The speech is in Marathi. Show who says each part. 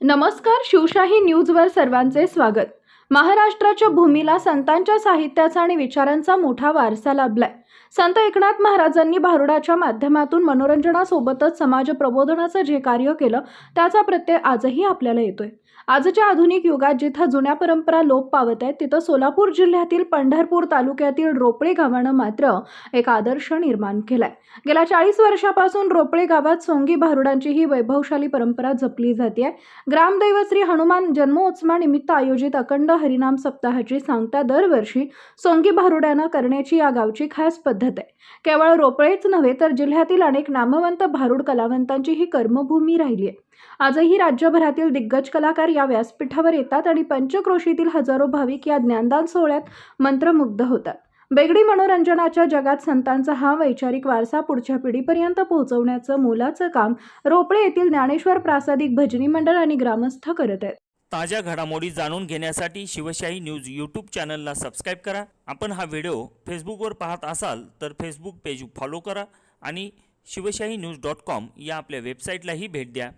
Speaker 1: नमस्कार. शिवशाही न्यूजवर सर्वांचे स्वागत. महाराष्ट्राच्या भूमीला संतांच्या साहित्याचा आणि विचारांचा मोठा वारसा लाभलाय. संत एकनाथ महाराजांनी भारुडाच्या माध्यमातून मनोरंजनासोबतच समाज प्रबोधनाचं जे कार्य केलं त्याचा प्रत्यय आजही आपल्याला येतोय. आजच्या आधुनिक युगात जिथं जुन्या परंपरा लोप पावत आहेत तिथं सोलापूर जिल्ह्यातील पंढरपूर तालुक्यातील रोपळे गावानं मात्र एक आदर्श निर्माण केलाय. गेल्या 40 वर्षापासून रोपळे गावात सोंगी भारुडांची ही वैभवशाली परंपरा जपली जाते. ग्रामदैवत श्री हनुमान जन्मोत्सवानिमित्त आयोजित अखंड हरिनाम सप्ताहाची सांगता दरवर्षी सोंगी भारुडांना करण्याची या गावची खास पद्धत आहे. केवळ रोपळेच नव्हे तर जिल्ह्यातील अनेक नामवंत भारुड कलावंतांची ही कर्मभूमी राहिली आहे. आजही राज्यभरातील दिग्गज कलाकार या व्यासपीठावर येतात आणि पंचक्रोशीतील हजारो भाविक या ज्ञानदान सोहळ्यात मंत्रमुग्ध होतात. बेगडी मनोरंजनाच्या जगात संतांचा हा वैचारिक वारसा पुढच्या पिढीपर्यंत पोहोचवण्याचं मोलाचं काम रोपळे येथील ज्ञानेश्वर प्रासादिक भजनी मंडळ आणि ग्रामस्थ करत आहेत.
Speaker 2: ताज्या घडामोडी जाणून घेण्यासाठी शिवशाही न्यूज यूट्यूब चॅनलला सबस्क्राईब करा. आपण हा व्हिडिओ फेसबुकवर पाहत असाल तर फेसबुक पेज फॉलो करा आणि शिवशाही न्यूज.com या आपल्या वेबसाईटलाही भेट द्या.